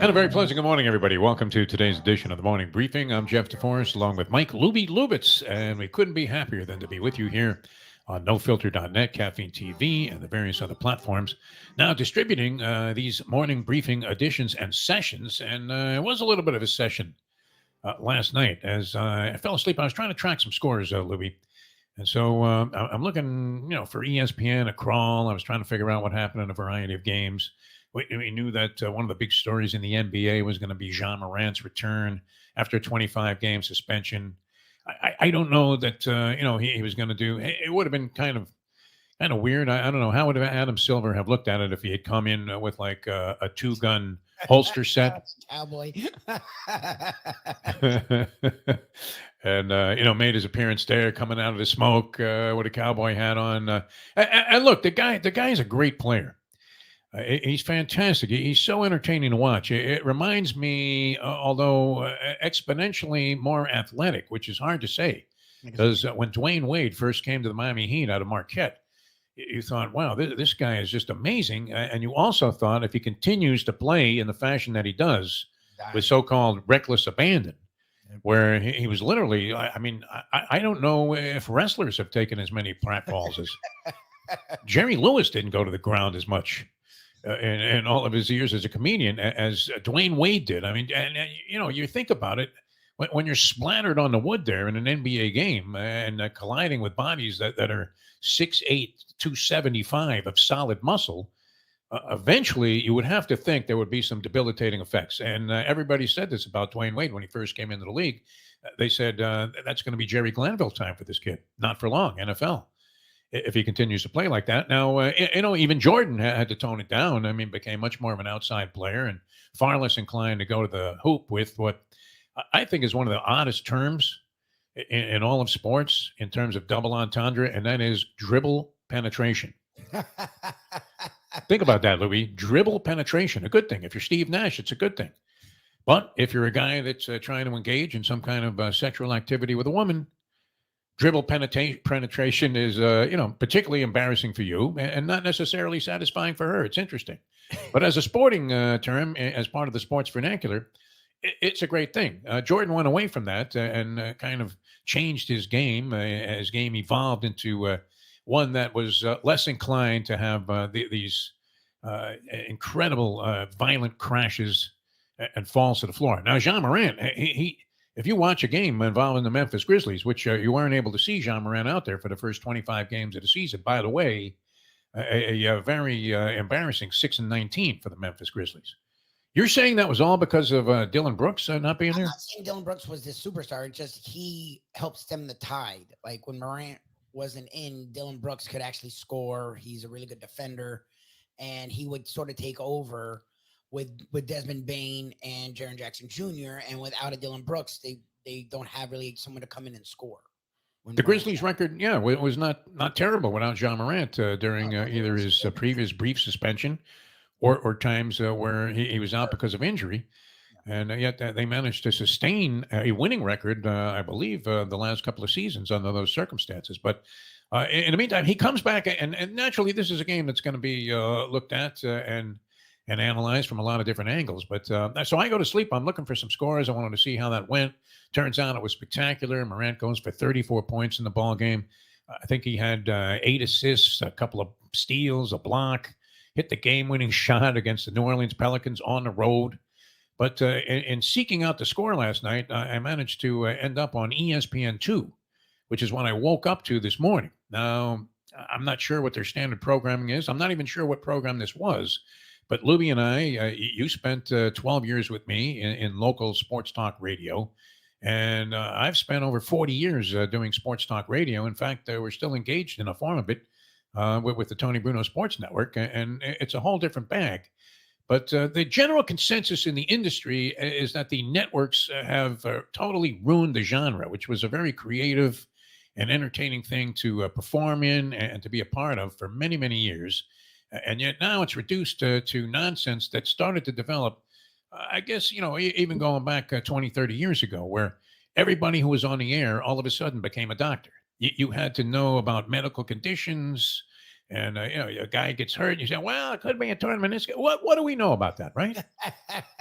And a very pleasant good morning, everybody. Welcome to today's edition of the Morning Briefing. I'm Jeff DeForest, along with Mike Lubitz, and we couldn't be happier than to be with you here on NoFilter.net, Caffeine TV, and the various other platforms. Now distributing these morning briefing editions and sessions, and it was a little bit of a session last night as I fell asleep. I was trying to track some scores, Lubie. And so I'm looking, for ESPN, a crawl. I was trying to figure out what happened in a variety of games. We knew that one of the big stories in the NBA was going to be Ja Morant's return after a 25-game suspension. I don't know that he was going to do. It would have been kind of weird. I don't know, how would Adam Silver have looked at it if he had come in with like a two-gun holster set, cowboy, and made his appearance there, coming out of the smoke with a cowboy hat on. And look, the guy is a great player. He's fantastic. He's so entertaining to watch. It reminds me, although exponentially more athletic, which is hard to say, because when Dwayne Wade first came to the Miami Heat out of Marquette, you thought, wow, this guy is just amazing. And you also thought if he continues to play in the fashion that he does, with so-called reckless abandon, where he was literally, I don't know if wrestlers have taken as many pratfalls as Jerry Lewis didn't go to the ground as much in all of his years as a comedian as Dwayne Wade did. I mean, and you think about it, when you're splattered on the wood there in an NBA game and colliding with bodies that are 6'8", 275 of solid muscle, eventually you would have to think there would be some debilitating effects. And everybody said this about Dwayne Wade when he first came into the league. They said that's going to be Jerry Glanville time for this kid. Not for long, NFL, if he continues to play like that. Now, even Jordan had to tone it down. I mean, became much more of an outside player and far less inclined to go to the hoop with what I think is one of the oddest terms in all of sports in terms of double entendre, and that is dribble penetration. Think about that, Louis. Dribble penetration, a good thing. If you're Steve Nash, it's a good thing. But if you're a guy that's trying to engage in some kind of sexual activity with a woman, dribble penetration is, particularly embarrassing for you and not necessarily satisfying for her. It's interesting. But as a sporting term, as part of the sports vernacular, it's a great thing. Jordan went away from that and kind of changed his game. His game evolved into one that was less inclined to have these incredible violent crashes and falls to the floor. Now, Ja Morant, if you watch a game involving the Memphis Grizzlies, which you weren't able to see Ja Morant out there for the first 25 games of the season, by the way, a very embarrassing 6-19 for the Memphis Grizzlies. You're saying that was all because of Dillon Brooks not being there? I'm not saying Dillon Brooks was this superstar. It's just he helped stem the tide. Like when Morant wasn't in, Dillon Brooks could actually score. He's a really good defender, and he would sort of take over with Desmond Bain and Jaren Jackson Jr. And without a Dillon Brooks, they don't have really someone to come in and score. The Grizzlies' record, was not terrible without Ja Morant during either his previous brief suspension or times where he was out because of injury. And yet they managed to sustain a winning record, I believe, the last couple of seasons under those circumstances. But in the meantime, he comes back, and naturally, this is a game that's going to be looked at and analyzed from a lot of different angles. But so I go to sleep. I'm looking for some scores. I wanted to see how that went. Turns out it was spectacular. Morant goes for 34 points in the ball game. I think he had 8 assists, a couple of steals, a block, hit the game-winning shot against the New Orleans Pelicans on the road. But in seeking out the score last night, I managed to end up on ESPN2, which is what I woke up to this morning. Now, I'm not sure what their standard programming is. I'm not even sure what program this was. But Lubie and I, you spent 12 years with me in local sports talk radio. And I've spent over 40 years doing sports talk radio. In fact, we're still engaged in a form of it with the Tony Bruno Sports Network. And it's a whole different bag. But the general consensus in the industry is that the networks have totally ruined the genre, which was a very creative and entertaining thing to perform in and to be a part of for many, many years. And yet now it's reduced to nonsense that started to develop, I guess, even going back 20, 30 years ago, where everybody who was on the air all of a sudden became a doctor. You had to know about medical conditions And a guy gets hurt, and you say, "Well, it could be a tournament." What do we know about that, right?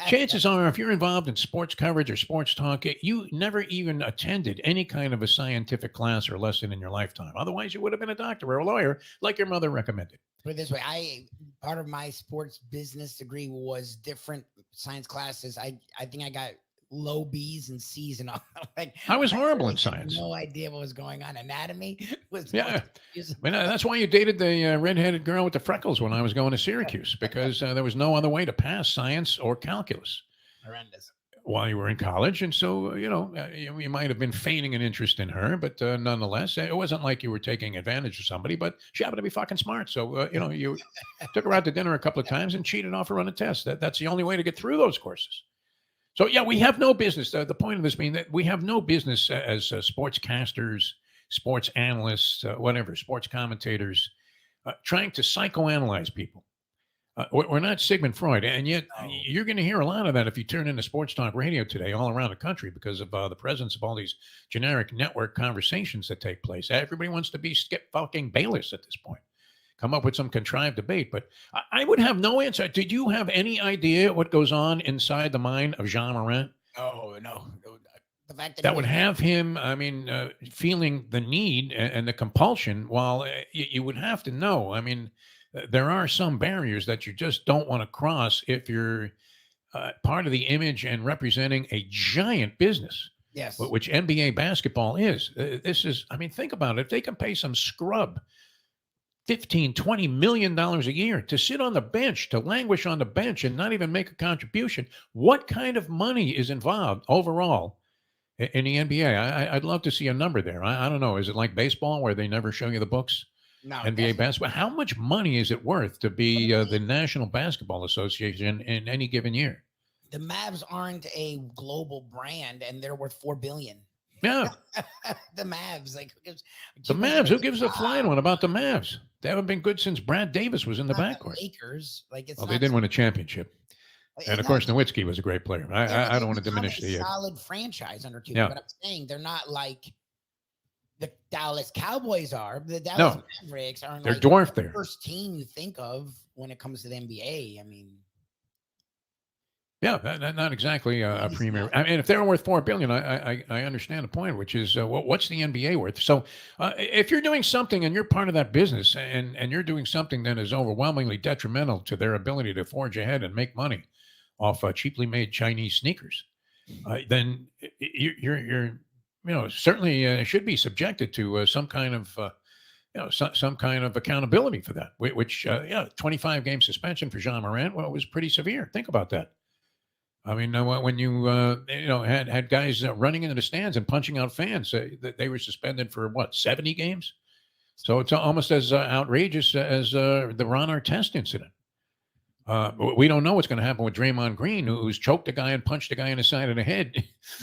Chances are, if you're involved in sports coverage or sports talk, you never even attended any kind of a scientific class or lesson in your lifetime. Otherwise, you would have been a doctor or a lawyer, like your mother recommended. Put it this way, I part of my sports business degree was different science classes. I think I got low B's and C's and all. Like I was I horrible really in had science. no idea what was going on. Anatomy was most Yeah, confusing. I mean, that's why you dated the redheaded girl with the freckles when I was going to Syracuse, because there was no other way to pass science or calculus Horrendous. while you were in college. And so, you might have been feigning an interest in her, but nonetheless, it wasn't like you were taking advantage of somebody, but she happened to be fucking smart. So, you took her out to dinner a couple of times and cheated off her on a test. That's the only way to get through those courses. So, yeah, we have no business. The point of this being that we have no business as sportscasters, sports analysts, whatever, sports commentators, trying to psychoanalyze people. We're not Sigmund Freud, and yet No. you're going to hear a lot of that if you turn into sports talk radio today, all around the country, because of the presence of all these generic network conversations that take place. Everybody wants to be Skip fucking Bayless at this point. Come up with some contrived debate, but I would have no answer. Did you have any idea what goes on inside the mind of Jean Morant? Oh no. The fact that That would have him, I mean, feeling the need and the compulsion. While you would have to know, I mean, there are some barriers that you just don't want to cross if you're part of the image and representing a giant business, yes. which NBA basketball is. This is, I mean, think about it. If they can pay some scrub 15, $20 million a year to sit on the bench, to languish on the bench and not even make a contribution, what kind of money is involved overall in the NBA? I'd love to see a number there. I don't know. Is it like baseball where they never show you the books? No, NBA definitely. basketball. How much money is it worth to be the National Basketball Association in any given year? The Mavs aren't a global brand, and they're worth $4 billion. Yeah, The Mavs, like the Mavs. Who gives a flying one about the Mavs? They haven't been good since Brad Davis was in the not backcourt. Lakers. Like it's Well, not. they didn't win a championship, and of No, course, Nowitzki was a great player. I don't want to become diminish a the. solid franchise under Cuban, Yeah. but I'm saying they're not like the Dallas Cowboys are. The Dallas No, Mavericks aren't they're like dwarfed the there. first team you think of when it comes to the NBA. I mean, Yeah, not exactly a he's premier. not. I mean, if they're worth $4 billion, I understand the point, which is what's the NBA worth? So, if you're doing something and you're part of that business, and you're doing something that is overwhelmingly detrimental to their ability to forge ahead and make money off cheaply made Chinese sneakers, then you're certainly should be subjected to some kind of some kind of accountability for that. Which 25 game suspension for Jean Morant, well, it was pretty severe. Think about that. I mean, when you had guys running into the stands and punching out fans, that they were suspended for what, 70 games? So it's almost as outrageous as the Ron Artest incident. We don't know what's going to happen with Draymond Green, who's choked a guy and punched a guy in the side of the head.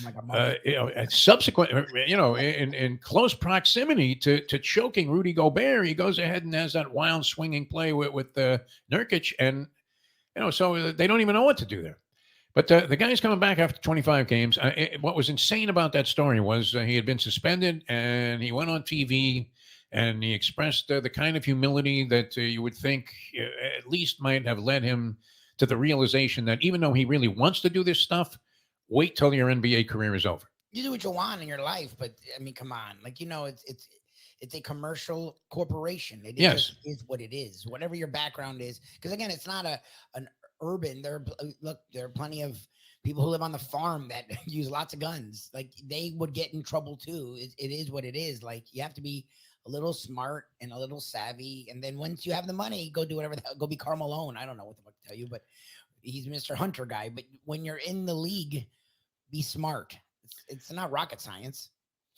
Like a month. And subsequent, in close proximity to choking Rudy Gobert, he goes ahead and has that wild swinging play with Nurkic, and so they don't even know what to do there. But the guy's coming back after 25 games. What was insane about that story was he had been suspended, and he went on TV, and he expressed the kind of humility that you would think at least might have led him to the realization that even though he really wants to do this stuff, wait till your NBA career is over. You do what you want in your life, but I mean, come on, like it's a commercial corporation. It Yes. just is what it is. Whatever your background is, because again, it's not an urban. There are plenty of people who live on the farm that use lots of guns. Like they would get in trouble too. It is what it is. Like you have to be a little smart and a little savvy, and then once you have the money, go do whatever. Go be Karl Malone. I don't know what the fuck to tell you, but he's Mr. Hunter guy. But when you're in the league, be smart. It's not rocket science.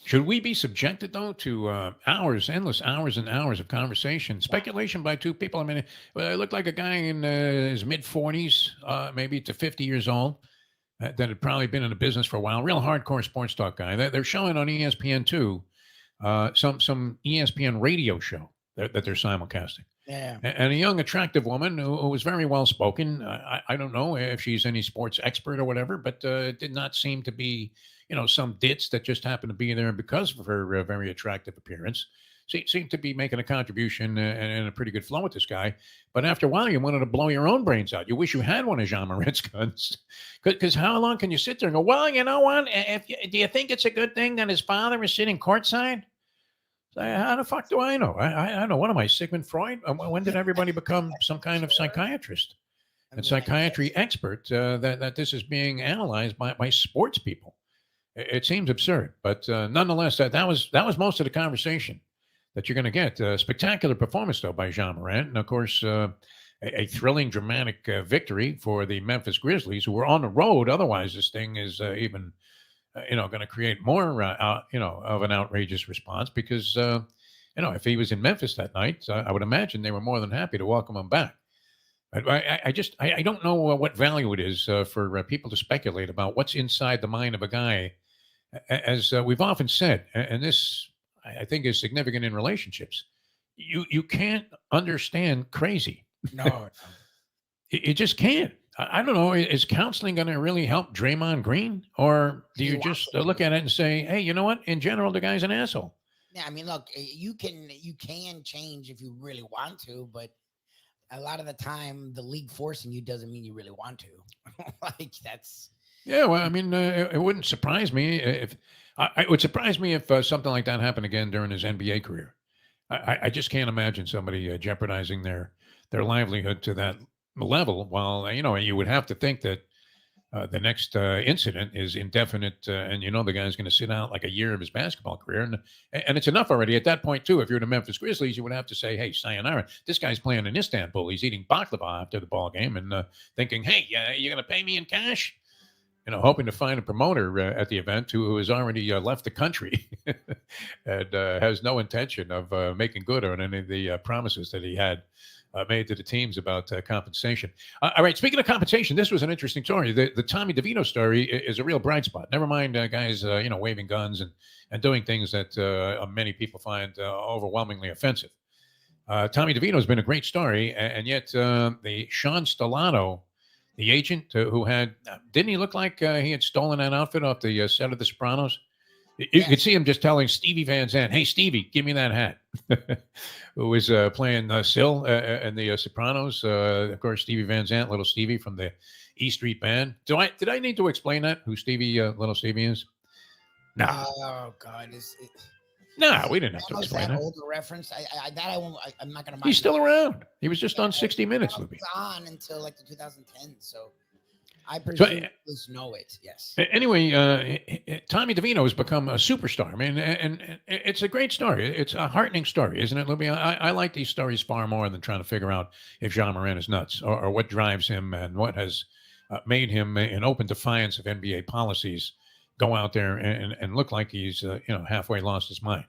Should we be subjected, though, to endless hours and hours of conversation, speculation by two people? I mean, it looked like a guy in his mid-40s, maybe to 50 years old, that had probably been in the business for a while. Real hardcore sports talk guy. They're showing on ESPN too, some ESPN radio show that they're simulcasting. Yeah. And a young, attractive woman who was very well spoken. I don't know if she's any sports expert or whatever, but it did not seem to be, some ditz that just happened to be there because of her very attractive appearance. seemed to be making a contribution and a pretty good flow with this guy. But after a while, you wanted to blow your own brains out. You wish you had one of Jean Moret's guns. Because how long can you sit there and go, well, you know what? Do you think it's a good thing that his father is sitting courtside? How the fuck do I know? I don't know. What am I, Sigmund Freud? When did everybody become some kind of psychiatrist and psychiatry expert that this is being analyzed by sports people? It seems absurd, but nonetheless, that was most of the conversation that you're going to get. Spectacular performance, though, by Jean Morant. And, of course, a thrilling, dramatic victory for the Memphis Grizzlies, who were on the road. Otherwise, this thing is even going to create more, of an outrageous response because, if he was in Memphis that night, I would imagine they were more than happy to welcome him back. I don't know what value it is for people to speculate about what's inside the mind of a guy, as we've often said, and this I think is significant in relationships. You can't understand crazy. No, You just can't. I don't know. Is counseling going to really help Draymond Green, or do you just look at it and say, "Hey, you know what? In general, the guy's an asshole." Yeah, I mean, look, you can change if you really want to, but a lot of the time, the league forcing you doesn't mean you really want to. Like that's. Yeah, well, I mean, it wouldn't surprise me if it would surprise me if something like that happened again during his NBA career. I just can't imagine somebody jeopardizing their livelihood to that level. While you would have to think that the next incident is indefinite, and the guy's going to sit out like a year of his basketball career, and it's enough already at that point too. If you're the Memphis Grizzlies, you would have to say, "Hey, sayonara. This guy's playing in Istanbul. He's eating baklava after the ball game, and thinking, hey, you're going to pay me in cash." Hoping to find a promoter at the event who has already left the country and has no intention of making good on any of the promises that he had made to the teams about compensation. All right, speaking of compensation, this was an interesting story. The Tommy DeVito story is a real bright spot. Never mind guys, waving guns and doing things that many people find overwhelmingly offensive. Tommy DeVito has been a great story, and yet the Sean Stellato, the agent who didn't he look like he had stolen that outfit off the set of The Sopranos? You could see him just telling Stevie Van Zandt, "Hey, Stevie, give me that hat." Who was playing Syl in the Sopranos? Of course, Stevie Van Zandt, Little Stevie from the E Street Band. Did I need to explain that? Who Stevie, Little Stevie is? No. Oh God, no, we didn't have to explain that. Older reference. I won't. I'm not going to. He's still around. He was just on 60 Minutes. He was on until like the 2010. So I presume know it. Yes. Anyway, Tommy DeVito has become a superstar. I mean, and it's a great story. It's a heartening story, isn't it, Lubie? I like these stories far more than trying to figure out if Jean Morant is nuts or what drives him and what has made him, in open defiance of NBA policies, go out there and look like he's halfway lost his mind.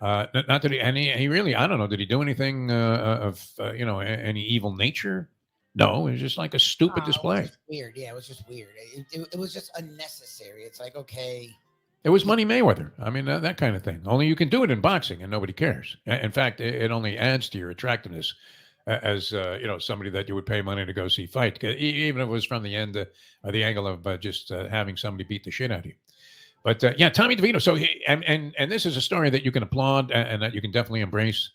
Not that he really, I don't know, did he do anything of any evil nature? No, it was just like a stupid display. It was weird. Yeah, it was just weird. It was just unnecessary. It's like, okay. It was Money Mayweather. I mean, that kind of thing. Only you can do it in boxing and nobody cares. In fact, it only adds to your attractiveness as somebody that you would pay money to go see fight, even if it was from the end or the angle of just having somebody beat the shit out of you. But Tommy DeVito. So and this is a story that you can applaud and that you can definitely embrace.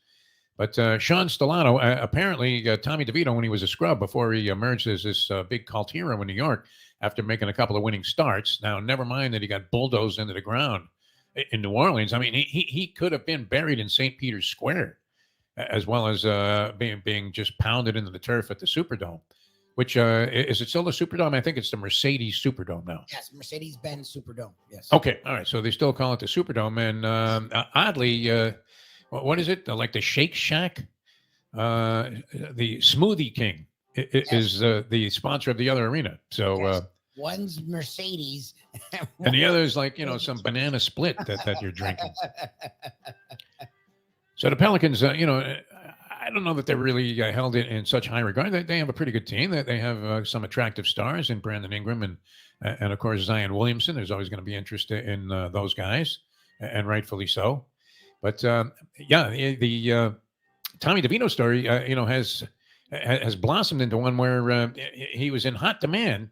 But Sean Stellato, apparently Tommy DeVito, when he was a scrub before he emerged as this big cult hero in New York after making a couple of winning starts. Now, never mind that he got bulldozed into the ground in New Orleans. I mean, he could have been buried in St. Peter's Square, as well as being just pounded into the turf at the Superdome. Which is it still the Superdome? I think it's the Mercedes Superdome now. Yes, Mercedes-Benz Superdome. Yes. Okay, all right. So they still call it the Superdome, and oddly, what is it? Like the Shake Shack, the Smoothie King is the sponsor of the other arena. So one's Mercedes, and the other is like some banana split that you're drinking. So the Pelicans, I don't know that they're really held in such high regard. They have a pretty good team. They have some attractive stars in Brandon Ingram and of course Zion Williamson. There's always going to be interest in those guys, and rightfully so. But the Tommy DeVito story, has blossomed into one where he was in hot demand,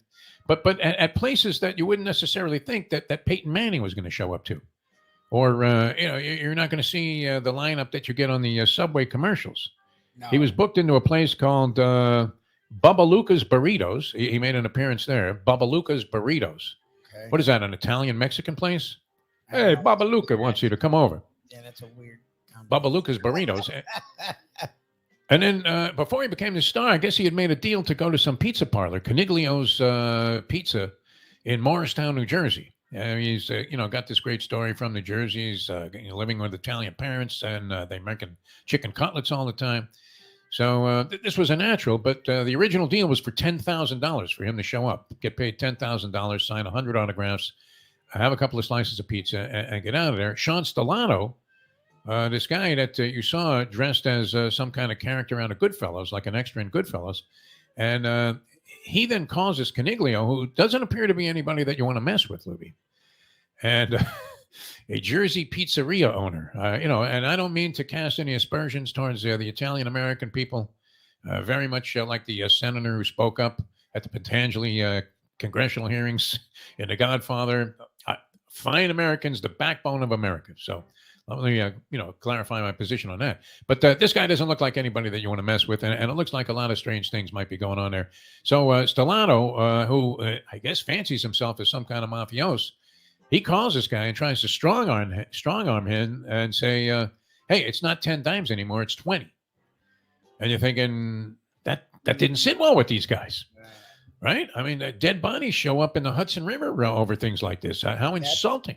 but at places that you wouldn't necessarily think that Peyton Manning was going to show up to, or you're not going to see the lineup that you get on the Subway commercials. He was No. booked into a place called Bubba Luca's Burritos. He made an appearance there. Bubba Luca's Burritos. Okay. What is that? An Italian Mexican place? I don't Hey, know. Bubba Luca wants you to come over. Yeah, that's a weird Bubba combination. Luca's Burritos. And then before he became the star, I guess he had made a deal to go to some pizza parlor, Caniglio's Pizza in Morristown, New Jersey. He's got this great story from New Jersey. He's living with Italian parents, and they're making chicken cutlets all the time. So this was a natural, but the original deal was for $10,000 for him to show up, get paid $10,000, sign 100 autographs, have a couple of slices of pizza, and get out of there. Sean Stellato, this guy that you saw dressed as some kind of character out of Goodfellas, like an extra in Goodfellas, and he then calls this Caniglio, who doesn't appear to be anybody that you want to mess with, Lubie, and a Jersey pizzeria owner. And I don't mean to cast any aspersions towards the Italian-American people, very much like the senator who spoke up at the Patangeli congressional hearings in The Godfather. Fine Americans, the backbone of America. So let me, clarify my position on that. But this guy doesn't look like anybody that you want to mess with, and it looks like a lot of strange things might be going on there. So Stellato, who I guess fancies himself as some kind of mafioso, he calls this guy and tries to strong arm him and say, "Hey, it's not 10 dimes anymore; it's 20." And you're thinking that didn't sit well with these guys, right? I mean, dead bodies show up in the Hudson River over things like this. How insulting!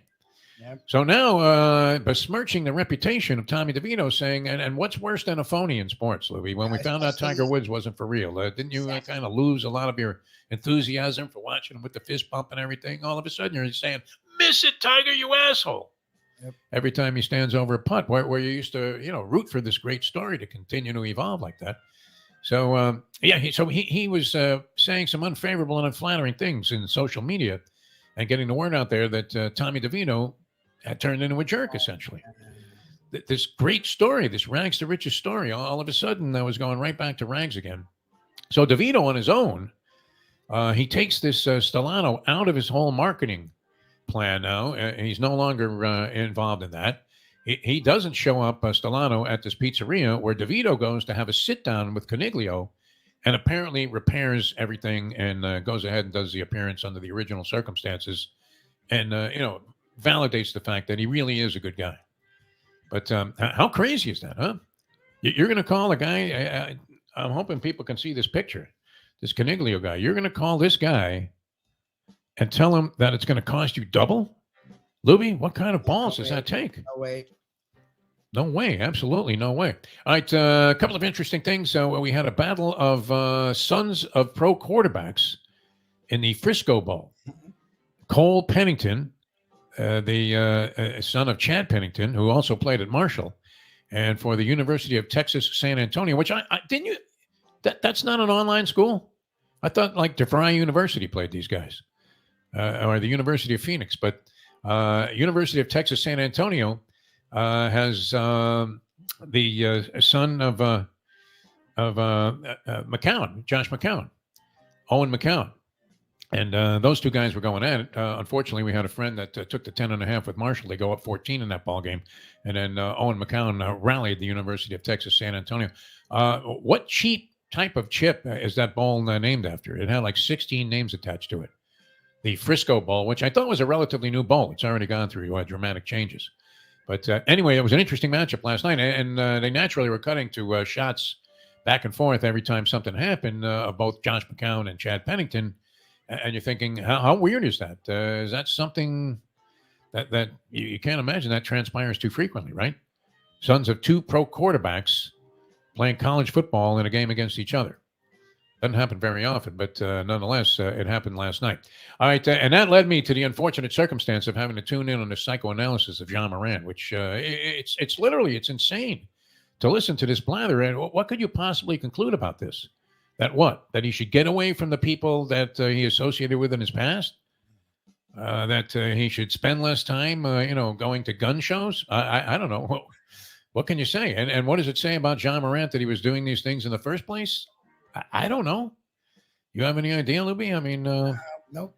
Yep. So now, besmirching the reputation of Tommy DeVito, saying, and what's worse than a phony in sports, Louis? When we found out Tiger Woods wasn't for real, didn't you kind of lose a lot of your enthusiasm for watching him with the fist bump and everything? All of a sudden, you're saying, "Miss it, Tiger, you asshole!" Yep. Every time he stands over a putt, where you used to, root for this great story to continue to evolve like that. So, he was saying some unfavorable and unflattering things in social media and getting the word out there that Tommy DeVito had turned into a jerk, essentially. This great story, this rags to riches story, all of a sudden was going right back to rags again. So DeVito on his own, he takes this Stellato out of his whole marketing plan now. He's no longer involved in that. He doesn't show up, Stellato, at this pizzeria where DeVito goes to have a sit-down with Caniglio and apparently repairs everything and goes ahead and does the appearance under the original circumstances and, validates the fact that he really is a good guy. But how crazy is that, huh? You're going to call a guy, I'm hoping people can see this picture, this Caniglio guy. You're going to call this guy and tell him that it's going to cost you double? Lubie, what kind of balls does that take? No way. No way. Absolutely no way. All right, a couple of interesting things. So we had a battle of sons of pro quarterbacks in the Frisco Bowl. Cole Pennington, the son of Chad Pennington, who also played at Marshall, and for the University of Texas, San Antonio, which I didn't you, that's not an online school? I thought like DeVry University played these guys, or the University of Phoenix, but University of Texas, San Antonio has the son of McCown, Josh McCown, Owen McCown. And those two guys were going at it. Unfortunately, we had a friend that took the 10.5 with Marshall. They go up 14 in that ball game. And then Owen McCown rallied the University of Texas, San Antonio. What cheap type of chip is that bowl named after? It had like 16 names attached to it. The Frisco Bowl, which I thought was a relatively new bowl. It's already gone through dramatic changes. But anyway, it was an interesting matchup last night. And they naturally were cutting to shots back and forth every time something happened of both Josh McCown and Chad Pennington. And you're thinking, how weird is that? Is that something that you can't imagine that transpires too frequently, right? Sons of two pro quarterbacks playing college football in a game against each other. Doesn't happen very often, but nonetheless, it happened last night. All right, and that led me to the unfortunate circumstance of having to tune in on the psychoanalysis of John Moran, which it's literally, it's insane to listen to this blather. And what could you possibly conclude about this? That what? That he should get away from the people that he associated with in his past? That he should spend less time, going to gun shows? I don't know. What can you say? And what does it say about John Morant that he was doing these things in the first place? I don't know. You have any idea, Lubie? I mean, nope.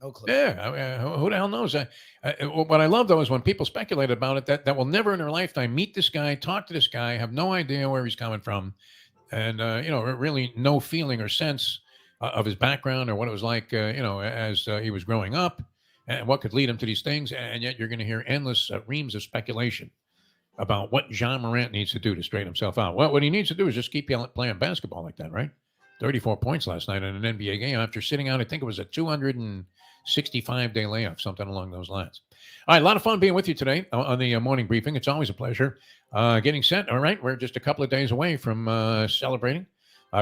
No clue. Yeah, who the hell knows? What I love though is when people speculate about it that will never in their lifetime meet this guy, talk to this guy, have no idea where he's coming from, and really no feeling or sense of his background or what it was like, as he was growing up, and what could lead him to these things. And yet you're going to hear endless reams of speculation about what John Morant needs to do to straighten himself out. Well, what he needs to do is just keep playing basketball like that, right? 34 points last night in an NBA game after sitting out, I think it was a 265-day layoff, something along those lines. All right, a lot of fun being with you today on the morning briefing. It's always a pleasure getting set. All right, we're just a couple of days away from celebrating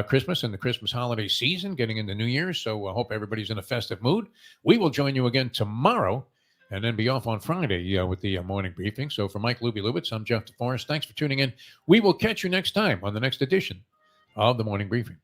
Christmas and the Christmas holiday season, getting into New Year's. So I hope everybody's in a festive mood. We will join you again tomorrow and then be off on Friday with the morning briefing. So for Mike Lubie, I'm Jeff DeForest. Thanks for tuning in. We will catch you next time on the next edition of the morning briefing.